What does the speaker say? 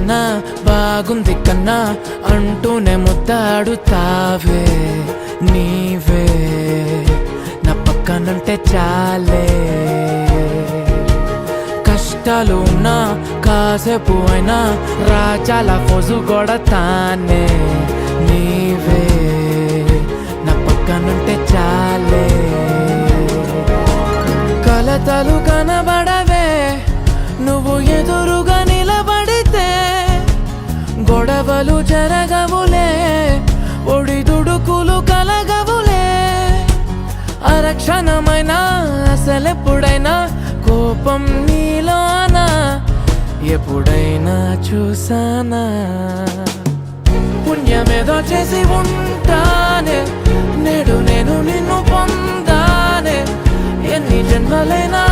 కన్నా బాగుంది కన్నా అంటూనే ముద్దాడుతావే నీవే నా పక్కనుంటే చాలే కష్టాలు ఉన్నా కాసేపు అయినా రాజాల ఫోజు కొడతానే నీవే నా పక్కనుంటే చాలే కలతలు కనబడవే నువ్వు ఎదురుగా నిలబడితే గొడవలు జరగవులే ఒడిదుడుకులు కలగవులే అరక్షణమైనా అసలెప్పుడైనా కోపం నీలోనా ఎప్పుడైనా చూసానా పుణ్యమేదో చేసి ఉంటానే నేడు నేను నిన్ను పొందానే ఎన్ని జన్మలైనా